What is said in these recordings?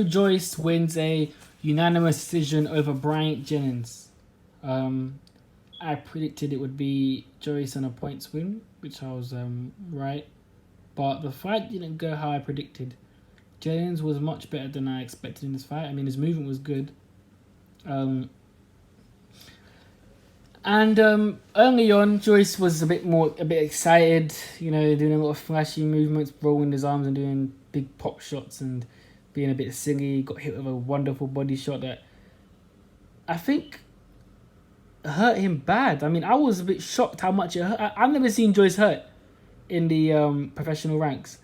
Joyce wins a unanimous decision over Bryant Jennings. I predicted it would be Joyce on a points win, which I was right. But the fight didn't go how I predicted. Jennings was much better than I expected in this fight. I mean, his movement was good. Early on, Joyce was a bit excited, doing a lot of flashy movements, rolling his arms and doing big pop shots and being a bit silly. Got hit with a wonderful body shot that I think hurt him bad. I mean, I was a bit shocked how much it hurt. I've never seen Joyce hurt in the professional ranks,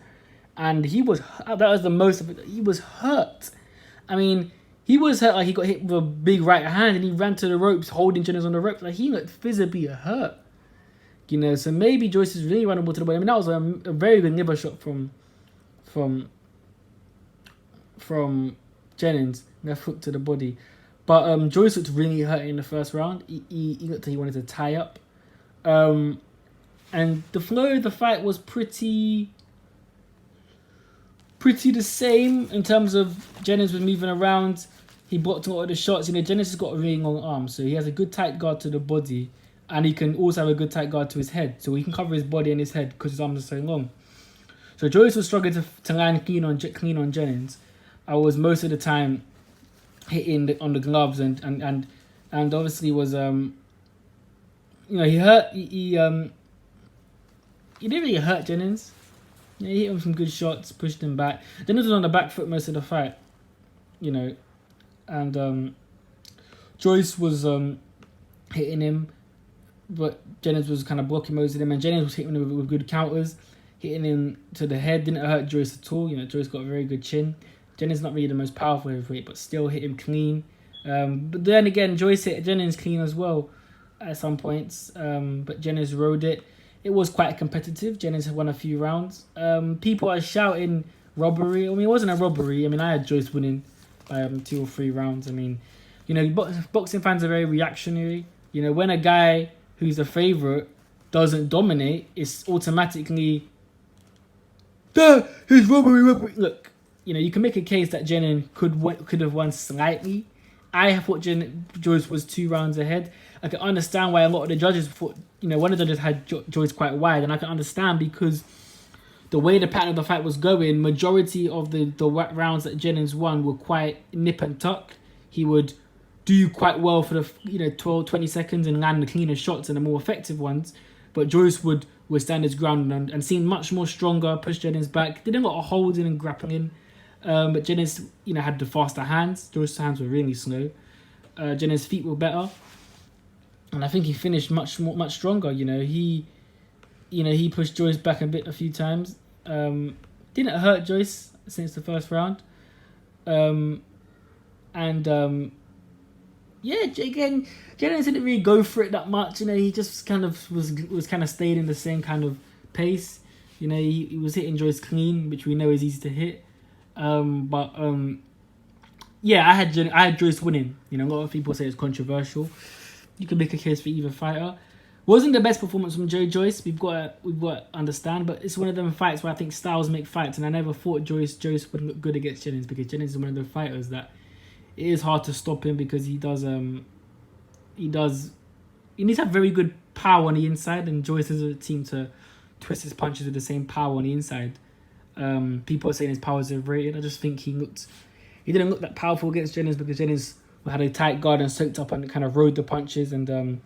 and he was hurt. I mean, he was hurt like he got hit with a big right hand and he ran to the ropes holding Jennings on the ropes. Like, he looked visibly hurt. So maybe Joyce is really vulnerable to the body. I mean, that was a very good liver shot from Jennings, left hook to the body. But Joyce looked really hurt in the first round. He looked like he wanted to tie up. And the flow of the fight was pretty the same in terms of Jennings was moving around. He blocked a lot of the shots. Jennings has got a really long arm, so he has a good tight guard to the body, and he can also have a good tight guard to his head, so he can cover his body and his head because his arms are so long. So Joyce was struggling to land clean on Jennings. I was most of the time hitting on the gloves and obviously was he hurt he didn't really hurt Jennings. He hit him some good shots, pushed him back. Jennings was on the back foot most of the fight, and Joyce was hitting him, but Jennings was kind of blocking most of them, and Jennings was hitting him with good counters, hitting him to the head. Didn't hurt Joyce at all. Joyce got a very good chin. Jennings not really the most powerful heavyweight, but still hit him clean. But then again, Joyce hit Jennings clean as well at some points, but Jennings rode it. It was quite competitive. Jennings won a few rounds. People are shouting robbery. I mean, it wasn't a robbery. I mean, I had Joyce winning by 2 or 3 rounds. I mean, boxing fans are very reactionary. When a guy who's a favourite doesn't dominate, it's automatically, he's robbery. Look, you can make a case that Jennings could have won slightly. I thought Joyce was 2 rounds ahead. I can understand why a lot of the judges thought, one of the judges had Joyce quite wide, and I can understand because the way the pattern of the fight was going, majority of the rounds that Jennings won were quite nip and tuck. He would do quite well for the 12, 20 seconds and land the cleaner shots and the more effective ones, but Joyce would stand his ground and seemed much more stronger, pushed Jennings back, did a lot of holding and grappling. But Jennings, had the faster hands. Joyce's hands were really slow. Jennings' feet were better, and I think he finished much stronger. He pushed Joyce back a few times. Didn't hurt Joyce since the first round. Again, Jennings didn't really go for it that much. He just kind of was kind of stayed in the same kind of pace. He was hitting Joyce clean, which we know is easy to hit. I had Joyce winning. A lot of people say it's controversial. You can make a case for either fighter. Wasn't the best performance from Joyce. We've got to understand, but it's one of them fights where I think styles make fights, and I never thought Joyce would look good against Jennings, because Jennings is one of those fighters that it is hard to stop him, because he needs to have very good power on the inside, and Joyce doesn't seem to twist his punches with the same power on the inside. People are saying his power is overrated. I just think he didn't look that powerful against Jennings, because Jennings had a tight guard and soaked up and kind of rode the punches, and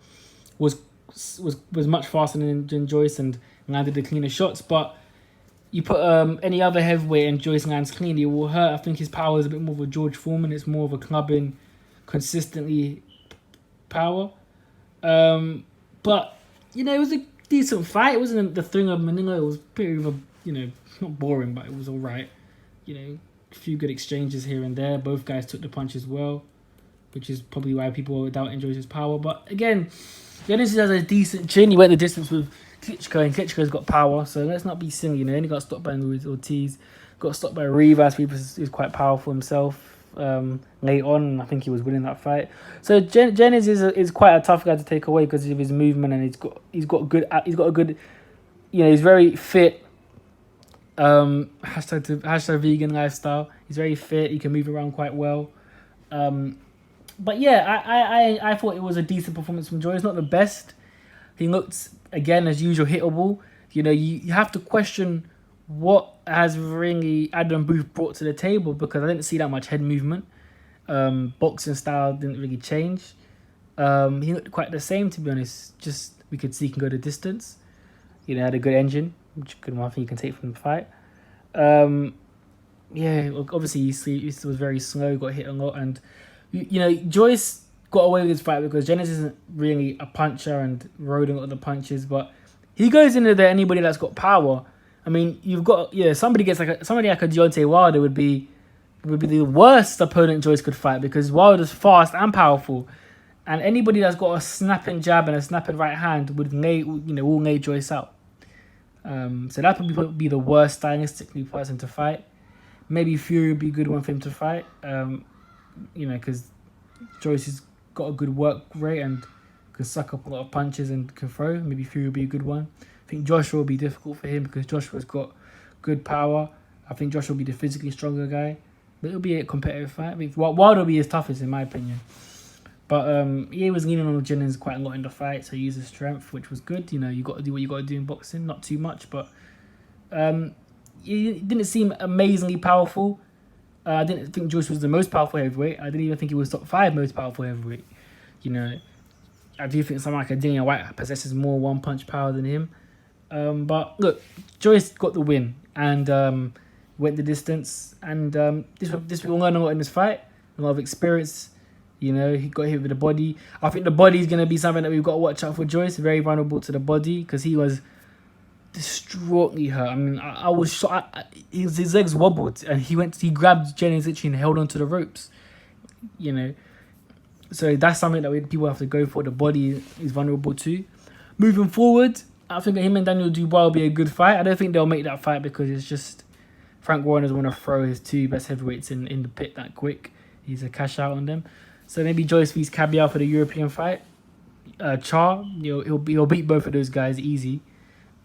was much faster than Joyce and landed the cleaner shots. But you put any other heavyweight and Joyce lands cleanly, it will hurt. I think his power is a bit more of a George Foreman. It's more of a clubbing, consistently power. But it was a decent fight. It wasn't the thing of Manila. It was pretty of a not boring, but it was all right. A few good exchanges here and there. Both guys took the punches well, which is probably why people are doubting Joyce's power. But again, Jennings has a decent chin. He went the distance with Klitschko, and Klitschko's got power, so let's not be silly. He only got stopped by Luis Ortiz, got stopped by Rivas. Rivas is quite powerful himself. Late on, I think he was winning that fight. So Jennings is quite a tough guy to take away because of his movement, and he's got a good, he's very fit. Hashtag vegan lifestyle. He's very fit. He can move around quite well. But yeah, I thought it was a decent performance from Joyce. Not the best. He looked, again, as usual, hittable. You know, you have to question what has really Adam Booth brought to the table, because I didn't see that much head movement. Boxing style didn't really change. He looked quite the same, to be honest. Just, we could see he can go the distance. You know, had a good engine, which is a good one thing you can take from the fight. Yeah, obviously he was very slow, got hit a lot, and you know, Joyce got away with his fight because Jennings isn't really a puncher and rode a lot of the punches, but he goes into there anybody that's got power. I mean, you've got somebody like a Deontay Wilder would be the worst opponent Joyce could fight, because Wilder's fast and powerful, and anybody that's got a snapping jab and a snapping right hand will lay Joyce out. So that would be the worst stylistically person to fight. Maybe Fury would be a good one for him to fight. Because Joyce has got a good work rate and can suck up a lot of punches and can throw. Maybe Fury would be a good one. I think Joshua will be difficult for him because Joshua's got good power. I think Joshua will be the physically stronger guy. But it'll be a competitive fight. I mean, Wilder will be his toughest, in my opinion. But he was leaning on Jennings quite a lot in the fight, so he used his strength, which was good. You know, you got to do what you got to do in boxing. Not too much, but he didn't seem amazingly powerful. I didn't think Joyce was the most powerful heavyweight. I didn't even think he was top 5 most powerful heavyweight. You know, I do think someone like a Dillian White possesses more one-punch power than him. But look, Joyce got the win and went the distance. And this will learn a lot in this fight. A lot of experience. You know, he got hit with the body. I think the body is going to be something that we've got to watch out for Joyce. Very vulnerable to the body because he was distraughtly hurt. I mean, I was shocked. His legs wobbled and he grabbed Jennings literally and held onto the ropes. You know, so that's something that people have to go for. The body is vulnerable too. Moving forward, I think that him and Daniel Dubois will be a good fight. I don't think they'll make that fight because it's just Frank Warren doesn't want to throw his 2 best heavyweights in the pit that quick. He's a cash out on them. So maybe Joyce beats Caviar for the European fight. Char, he'll beat both of those guys easy.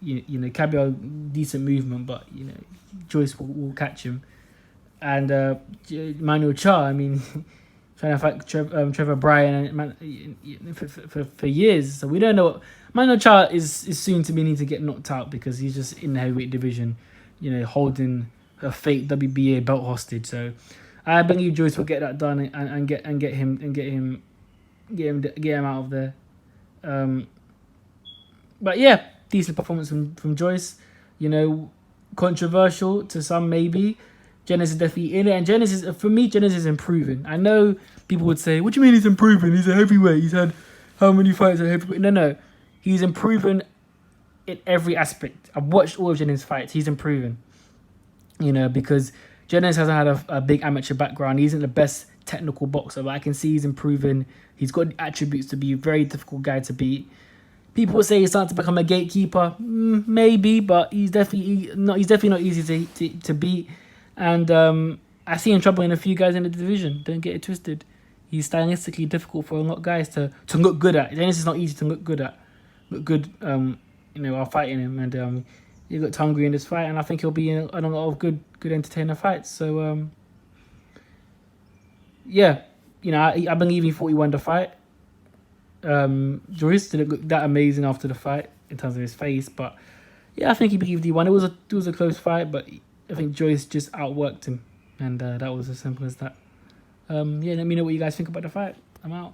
You know, Caviar decent movement, but you know Joyce will catch him. And Manuel Char, I mean, trying to fight Trevor Bryant for years, so we don't know. Manuel Char is soon to be need to get knocked out because he's just in the heavyweight division, you know, holding a fake WBA belt hostage. So I believe Joyce will get that done and get him out of there. But yeah, decent performance from Joyce. You know, controversial to some maybe. Jennings is definitely in it, and Jennings is improving. I know people would say, "What do you mean he's improving? He's a heavyweight. He's had how many fights at heavyweight?" No, he's improving in every aspect. I've watched all of Jennings' fights. He's improving. You know, because Jennings hasn't had a big amateur background. He isn't the best technical boxer, but I can see he's improving. He's got attributes to be a very difficult guy to beat. People say he's starting to become a gatekeeper. Maybe, but he's definitely not easy to beat. And I see him troubling a few guys in the division. Don't get it twisted. He's stylistically difficult for a lot of guys to look good at. Jennings is not easy to look good at. While fighting him. And he looked hungry in this fight, and I think he'll be in a lot of good entertainer fights. So yeah, you know, I believe he thought he won the fight. Joyce didn't look that amazing after the fight in terms of his face, but yeah, I think he believed he won. It was a close fight, but I think Joyce just outworked him, and that was as simple as that. Yeah, let me know what you guys think about the fight. I'm out.